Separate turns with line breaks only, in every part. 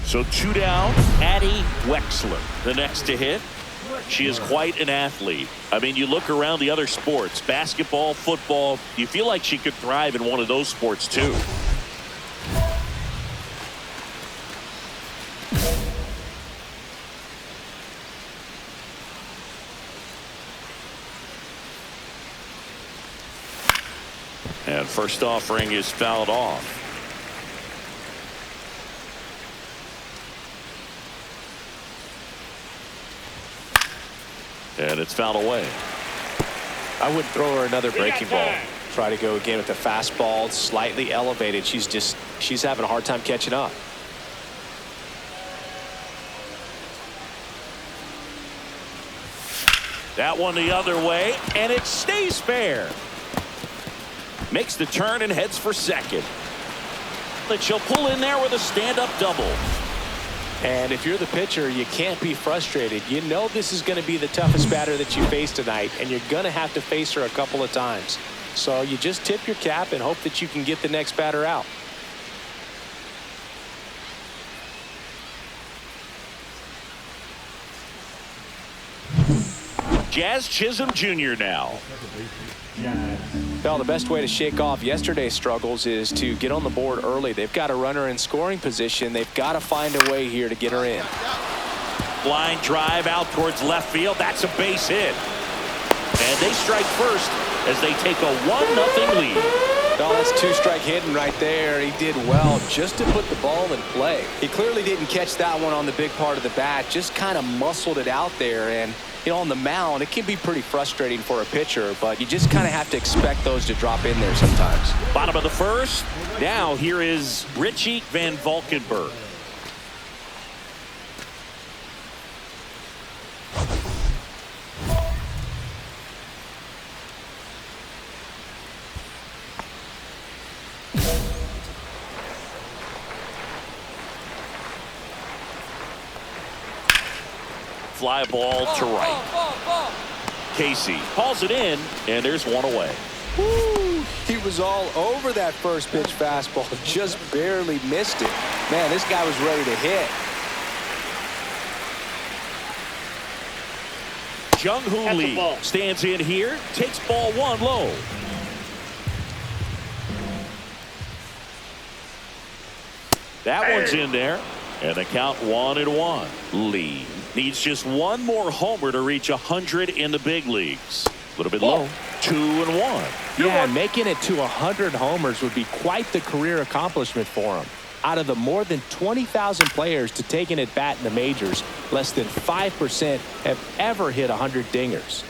So 2 down. Addie Wexler, the next to hit. She is quite an athlete. I mean, you look around the other sports, basketball, football, you feel like she could thrive in one of those sports too. And first offering is fouled off. And it's fouled away.
I wouldn't throw her another breaking ball. Try to go again with the fastball, slightly elevated. She's having a hard time catching up.
That one the other way, and it stays fair. Makes the turn and heads for second. But she'll pull in there with a stand-up double.
And if you're the pitcher, you can't be frustrated. You know this is going to be the toughest batter that you face tonight, and you're going to have to face her a couple of times. So you just tip your cap and hope that you can get the next batter out.
Jazz Chisholm Jr. now.
Well, the best way to shake off yesterday's struggles is to get on the board early. They've got a runner in scoring position. They've got to find a way here to get her in.
Line drive out towards left field. That's a base hit. And they strike first as they take a 1-0 lead.
Well, that's 2-strike hitting right there. He did well just to put the ball in play. He clearly didn't catch that one on the big part of the bat. Just kind of muscled it out there. And you know, on the mound, it can be pretty frustrating for a pitcher, but you just kind of have to expect those to drop in there sometimes.
Bottom of the first. Now here is Richie Van Valkenburg. Fly ball to right. Casey hauls it in, and there's one away.
Woo, he was all over that first pitch fastball, just barely missed it. Man, this guy was ready to hit.
Jung-Hoo Lee stands in here, takes ball 1 low. That one's in there, and the count 1-1. Lee needs just one more homer to reach 100 in the big leagues. A little bit low. 2-1.
Yeah, making it to 100 homers would be quite the career accomplishment for him. Out of the more than 20,000 players to take an at-bat in the majors, less than 5% have ever hit 100 dingers.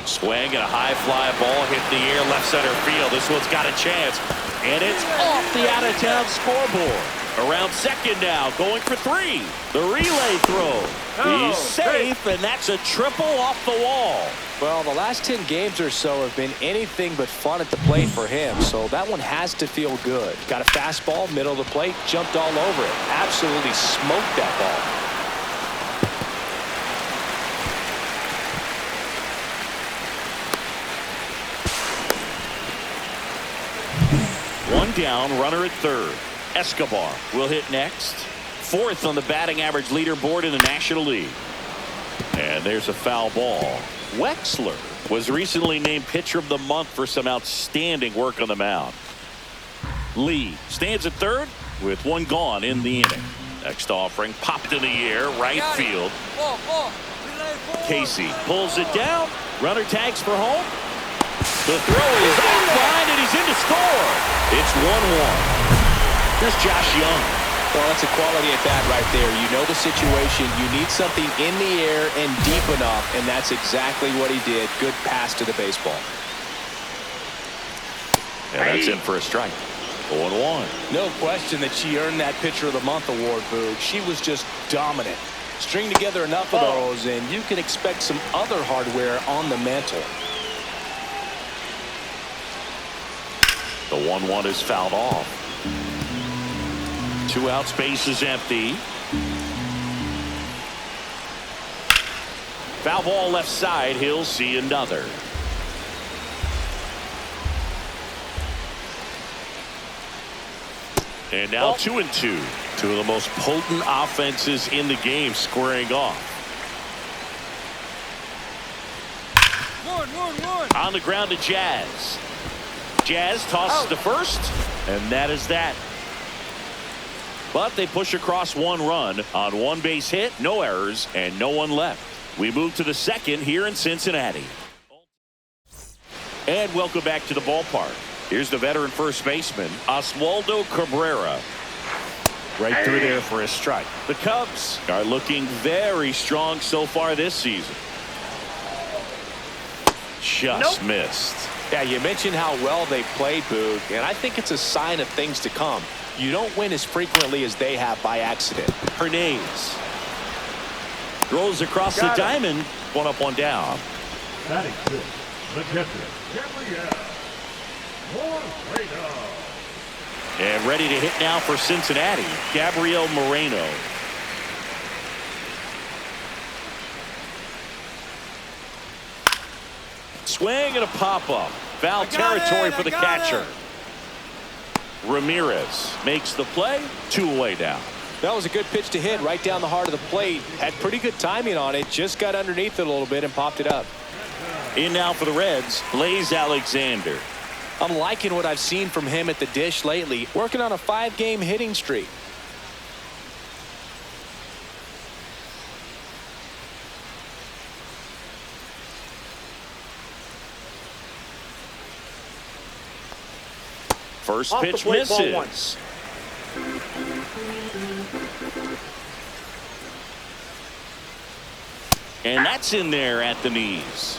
Swing and a high fly ball hit the air left center field. This one's got a chance, and it's off the out-of-town scoreboard. Around second now, going for 3. The relay throw. He's safe, and that's a triple off the wall.
Well, the last 10 games or so have been anything but fun at the plate for him, so that one has to feel good. Got a fastball, middle of the plate, jumped all over it. Absolutely smoked that ball.
One down, runner at third. Escobar will hit next. 4th on the batting average leaderboard in the National League. And there's a foul ball. Wexler was recently named Pitcher of the Month for some outstanding work on the mound. Lee stands at third with 1 gone in the inning. Next offering popped in the air, right field. Casey pulls it down. Runner tags for home. The throw is offline, and he's in to score. It's 1-1. Here's Josh Young.
Well, that's a quality at bat right there. You know the situation. You need something in the air and deep enough, and that's exactly what he did. Good pass to the baseball.
And that's in for a strike. 0-1.
No question that she earned that Pitcher of the Month award, Boog. She was just dominant. String together enough of those, and you can expect some other hardware on the mantle.
The 1-1 is fouled off. 2 out, space is empty. Foul ball left side. He'll see another. And now 2-2. Two of the most potent offenses in the game squaring off. On the ground to Jazz. Jazz tosses to first, and that is that. But they push across one run on one base hit, no errors, and no one left. We move to the second here in Cincinnati. And welcome back to the ballpark. Here's the veteran first baseman, Oswaldo Cabrera. Right through there for a strike. The Cubs are looking very strong so far this season. Just missed.
Yeah, you mentioned how well they played, Boog, and I think it's a sign of things to come. You don't win as frequently as they have by accident.
Hernandez throws across the diamond. One up, one down.
Batting fifth, the catcher, Gabriel.
And ready to hit now for Cincinnati, Gabriel Moreno. Swing and a pop-up. Foul territory for the catcher. Ramirez makes the play. 2 away now.
That was a good pitch to hit right down the heart of the plate. Had pretty good timing on it. Just got underneath it a little bit and popped it up.
In now for the Reds, Blaze Alexander.
I'm liking what I've seen from him at the dish lately. Working on a 5-game hitting streak.
First pitch misses. And that's in there at the knees.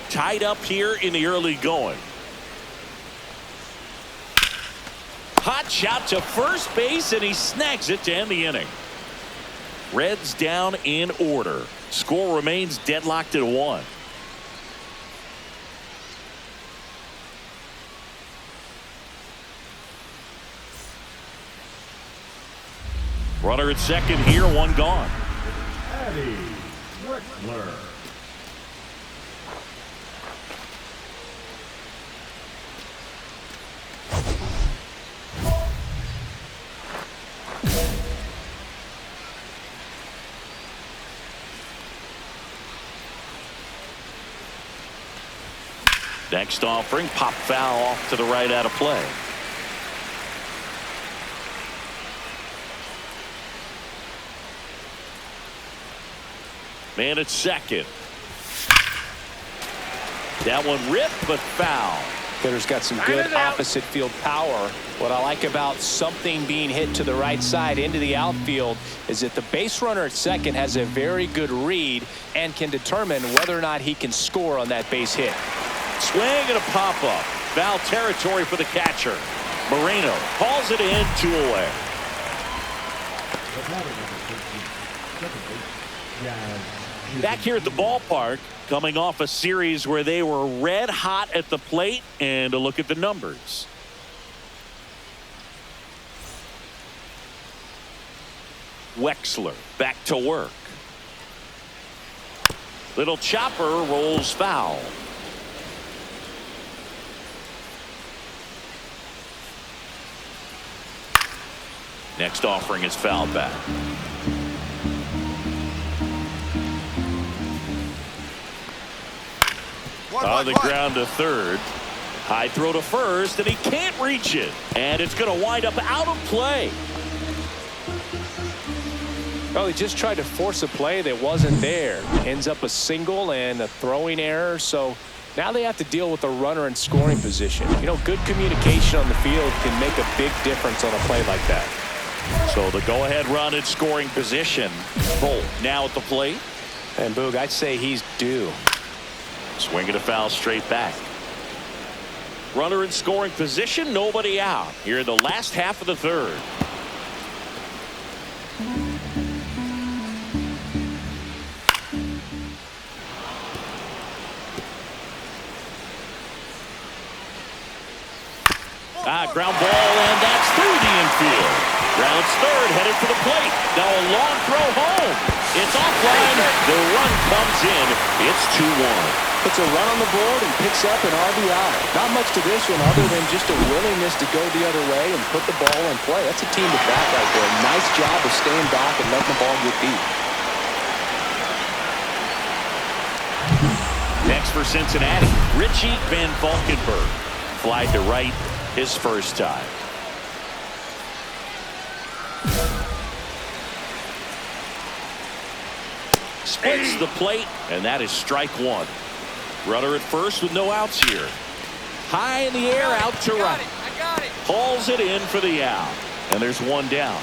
Tied up here in the early going. Hot shot to first base, and he snags it to end the inning. Reds down in order. Score remains deadlocked at 1. Runner at second here, one gone.
Addie, Wexler.
Next offering, pop foul off to the right out of play. Man at second. That one ripped, but foul.
Hitter's got some good opposite field power. What I like about something being hit to the right side into the outfield is that the base runner at second has a very good read and can determine whether or not he can score on that base hit.
Swing and a pop-up. Foul territory for the catcher. Moreno calls it in, 2 away. Back here at the ballpark, coming off a series where they were red hot at the plate, and a look at the numbers. Wexler back to work. Little chopper rolls foul. Next offering is fouled back. On the ground to third. High throw to first, and he can't reach it. And it's going to wind up out of play.
Well, he just tried to force a play that wasn't there. Ends up a single and a throwing error. So now they have to deal with a runner in scoring position. You know, good communication on the field can make a big difference on a play like that.
So the go-ahead run in scoring position. Bolt now at the plate.
And Boog, I'd say he's due.
Swinging a foul straight back. Runner in scoring position, nobody out. Here in the last half of the third. Ground ball, and that's through the infield. Rounds third, headed for the plate. Now a long throw home. It's offline. The run comes in. It's 2-1.
Puts a run on the board and picks up an RBI. Not much to this one other than just a willingness to go the other way and put the ball in play. That's a team to bat right there. Nice job of staying back and letting the ball get deep.
Next for Cincinnati, Richie Van Valkenburg. Fly to right his first time. Splits the plate, and that is strike one. Runner at first with no outs here. High in the air, out to right.
I got it.
Hauls it in for the out. And there's one down.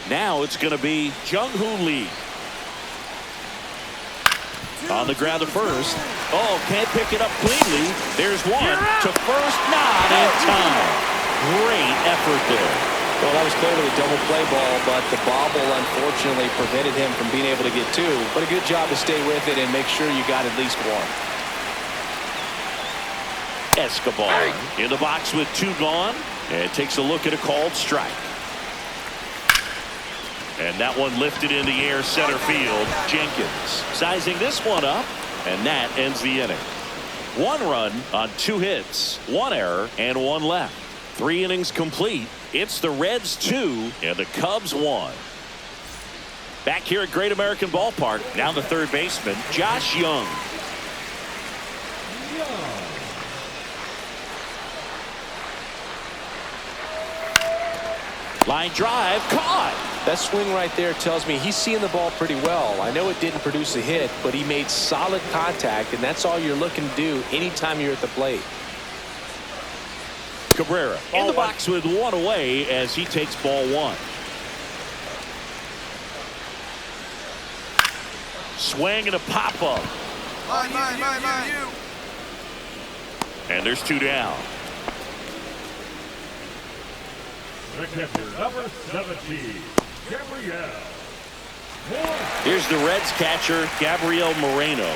Now it's going to be Jung-Hoo Lee. On the ground to first. Oh, can't pick it up cleanly. There's one to first, not in time. Great effort there.
Well, that was clearly a double play ball, but the bobble unfortunately prevented him from being able to get two. But a good job to stay with it and make sure you got at least one.
Escobar in the box with two gone, and takes a look at a called strike. And that one lifted in the air center field. Jenkins sizing this one up, and that ends the inning. One run on two hits, one error, and one left. 3 innings complete. It's the Reds 2 and the Cubs 1. Back here at Great American Ballpark, now the third baseman, Josh Young. Line drive, caught.
That swing right there tells me he's seeing the ball pretty well. I know it didn't produce a hit, but he made solid contact, and that's all you're looking to do anytime you're at the plate.
Cabrera in the box with one away as he takes ball one. Swing and a pop-up. And there's two down.
The catcher, number 17, Gabriel.
Here's the Reds catcher, Gabriel Moreno.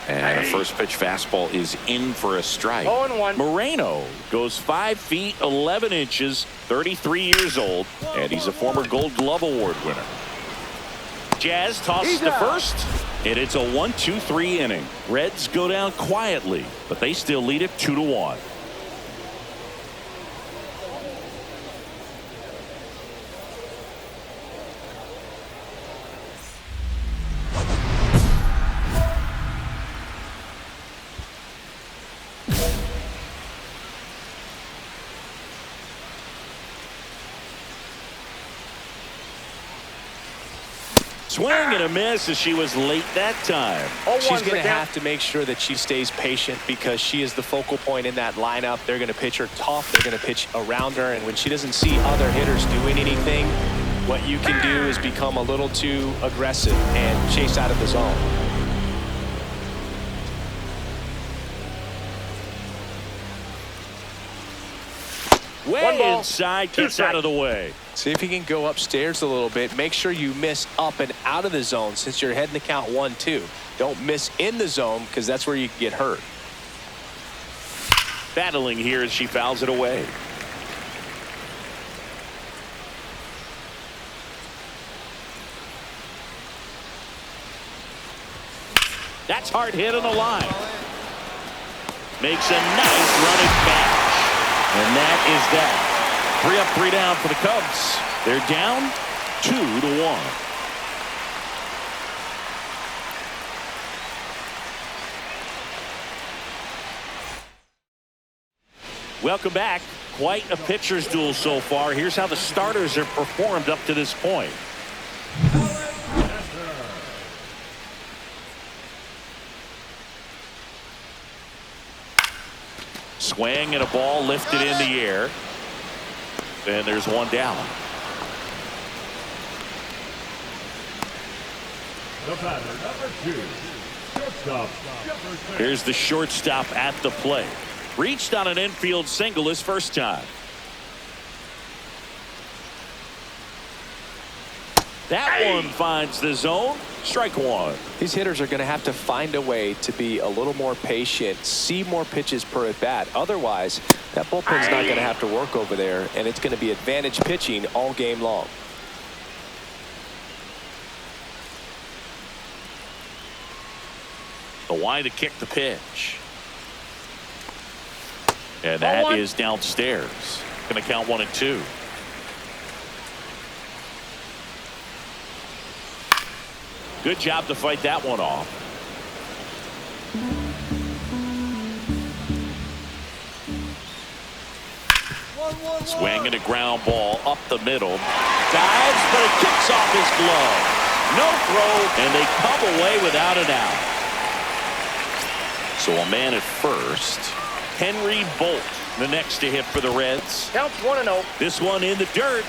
And a first pitch fastball is in for a strike.
0-1.
Moreno goes 5 feet 11 inches, 33 years old, and he's a former Gold Glove Award winner. Jazz tosses to first, and it's a 1-2-3 inning. Reds go down quietly, but they still lead it 2-1. Swing and a miss as she was late that time.
She's going to have to make sure that she stays patient because she is the focal point in that lineup. They're going to pitch her tough. They're going to pitch around her. And when she doesn't see other hitters doing anything, what you can do is become a little too aggressive and chase out of the zone.
Way inside, gets out of the way.
See if you can go upstairs a little bit. Make sure you miss up and out of the zone since you're heading to count 1-2. Don't miss in the zone because that's where you can get hurt.
Battling here as she fouls it away. That's hard hit on the line. Makes a nice running catch. And that is that. 3 up, 3 down for the Cubs. They're down 2-1. Welcome back. Quite a pitcher's duel so far. Here's how the starters have performed up to this point. Swing and a ball lifted in the air. And there's one down.
The batter, number 2, shortstop, Jefferson.
Here's the shortstop at the plate. Reached on an infield single his first time. That one finds the zone. Strike one.
These hitters are going to have to find a way to be a little more patient, see more pitches per at bat. Otherwise, that bullpen's not going to have to work over there, and it's going to be advantage pitching all game long.
The wide to kick the pitch. And that is downstairs. Going to count 1-2. Good job to fight that one off. Swing and a ground ball up the middle. Dives, but it kicks off his glove. No throw, and they come away without an out. So a man at first. Henry Bolt, the next to hit for the Reds.
Counts 1-0.
This one in the dirt.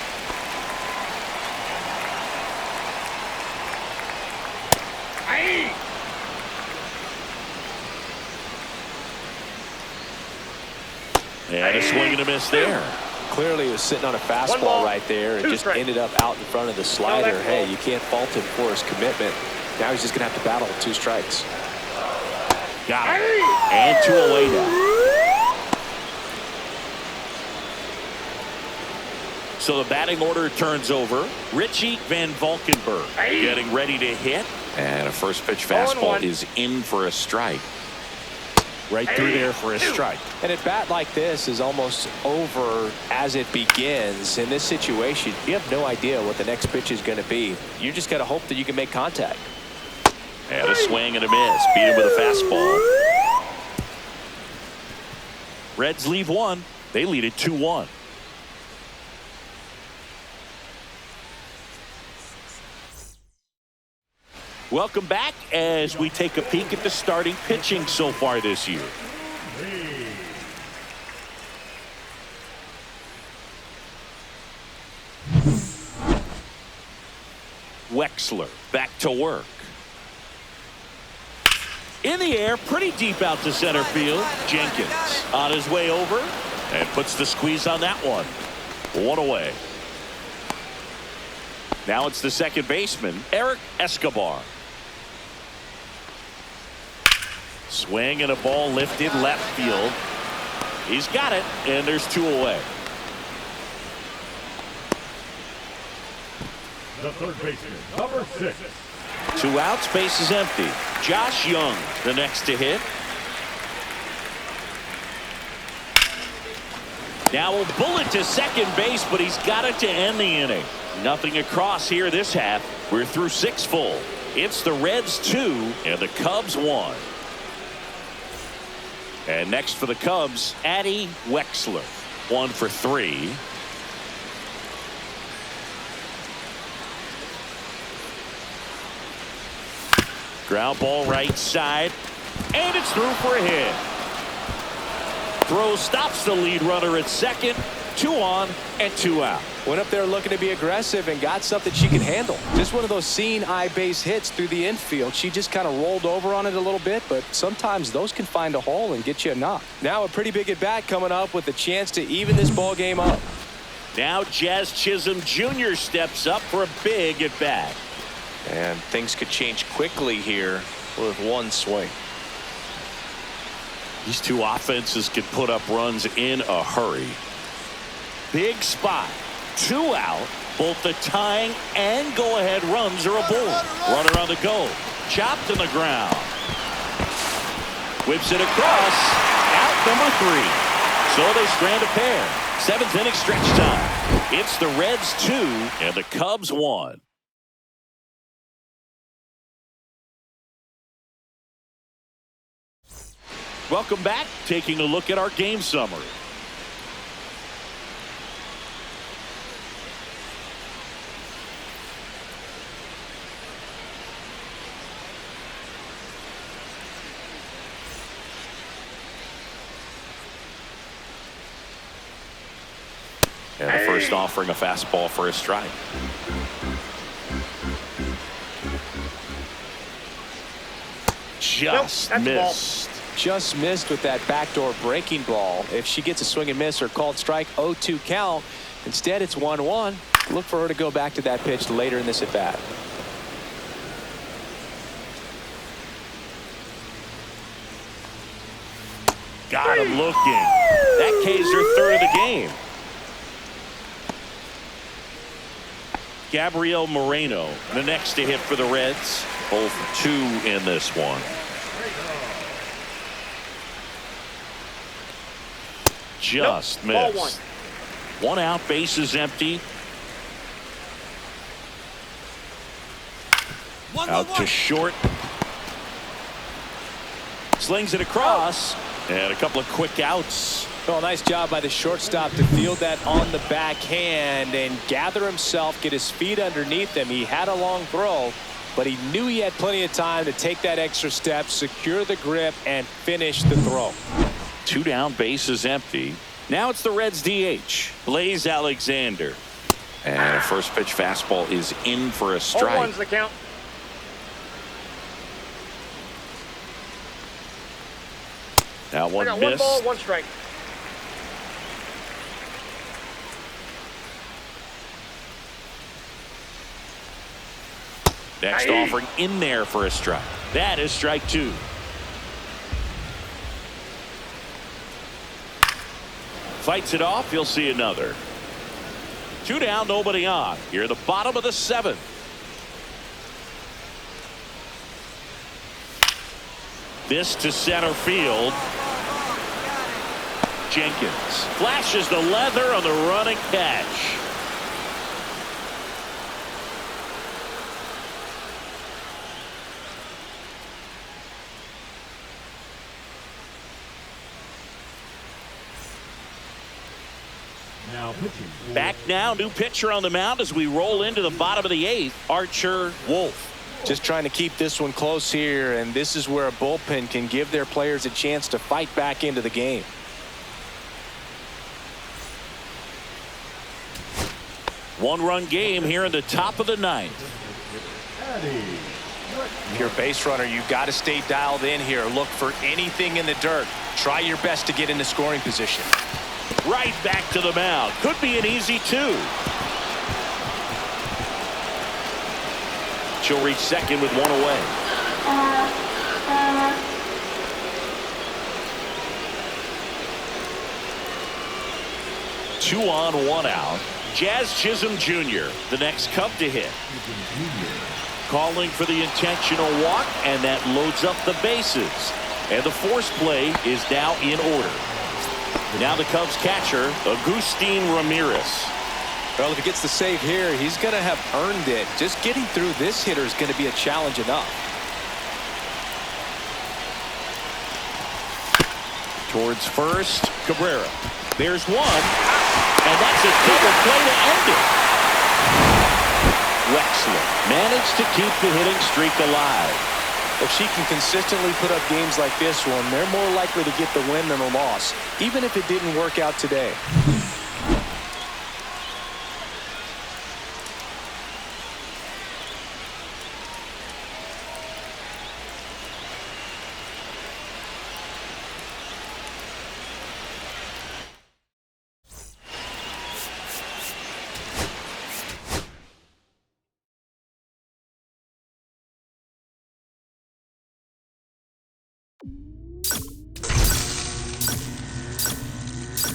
And a swing and a miss there.
Clearly, he was sitting on a fastball right there and just ended up out in front of the slider. Hey, you can't fault him for his commitment. Now he's just going to have to battle with 2 strikes.
Got it. And 2 away now. So the batting order turns over. Richie Van Valkenburg getting ready to hit. And a first pitch fastball is in for a strike. Right through there for a strike.
And at bat like this is almost over as it begins. In this situation, you have no idea what the next pitch is going to be. You just got to hope that you can make contact.
And a swing and a miss. Beat him with a fastball. Reds leave 1. They lead it 2-1. Welcome back as we take a peek at the starting pitching so far this year. Wexler back to work. In the air, pretty deep out to center field. Jenkins on his way over and puts the squeeze on that one. 1 away. Now it's the second baseman, Eric Escobar. Swing and a ball lifted left field. He's got it, and there's 2 away.
The third baseman, number 6.
2 outs, base is empty. Josh Young, the next to hit. Now a bullet to second base, but he's got it to end the inning. Nothing across here this half. We're through 6 full. It's the Reds 2 and the Cubs 1. And next for the Cubs, Addie Wexler. 1 for 3. Ground ball right side. And it's through for a hit. Throw stops the lead runner at second. 2 on and 2 out.
Went up there looking to be aggressive and got something she can handle. Just one of those seeing eye base hits through the infield. She just kind of rolled over on it a little bit, but sometimes those can find a hole and get you a knock. Now a pretty big at bat coming up with a chance to even this ball game up.
Now Jazz Chisholm Jr. steps up for a big at bat.
And things could change quickly here with 1 swing.
These 2 offenses could put up runs in a hurry. Big spot. 2 out. Both the tying and go-ahead runs are aboard. Runner on the go. Chopped in the ground. Whips it across. Out number 3. So they strand a pair. 7th inning stretch time. It's the Reds 2 and the Cubs 1. Welcome back. Taking a look at our game summary. And the first offering a fastball for a strike. Just missed.
Just missed with that backdoor breaking ball. If she gets a swing and miss or called strike, 0-2 count. Instead, it's 1-1. Look for her to go back to that pitch later in this at bat.
Got him looking. That K's her third of the game. Gabriel Moreno, the next to hit for the Reds. 0 for 2 in this one. Just missed. One out, bases empty. Out to short. Slings it across. And a couple of quick outs.
Well, nice job by the shortstop to field that on the backhand and gather himself, get his feet underneath him. He had a long throw, but he knew he had plenty of time to take that extra step, secure the grip, and finish the throw.
2 down, bases empty. Now it's the Reds DH, Blaze Alexander. And a first pitch fastball is in for a strike.
0-1's the count.
That one
I got
missed.
1 ball, 1 strike.
Next offering in there for a strike. That is strike 2. Fights it off. You'll see another. 2 down, nobody on. Here at the bottom of the 7th. This to center field. Jenkins flashes the leather on the running catch.
Now pitching.
Back now, new pitcher on the mound as we roll into the bottom of the 8th. Archer Wolf.
Just trying to keep this one close here, and this is where a bullpen can give their players a chance to fight back into the game.
One-run game here in the top of the 9th.
Addie.
If you're a base runner, you've got to stay dialed in here. Look for anything in the dirt. Try your best to get into scoring position.
Right back to the mound. Could be an easy 2. She'll reach second with 1 away. Two on, 1 out. Jazz Chisholm Jr., the next Cub to hit. Calling for the intentional walk, and that loads up the bases. And the force play is now in order. Now the Cubs catcher, Agustin Ramirez.
Well, if he gets the save here, he's going to have earned it. Just getting through this hitter is going to be a challenge enough.
Towards first, Cabrera. There's one, and that's a double play to end it. Wexler managed to keep the hitting streak alive.
If she can consistently put up games like this one, they're more likely to get the win than the loss, even if it didn't work out today.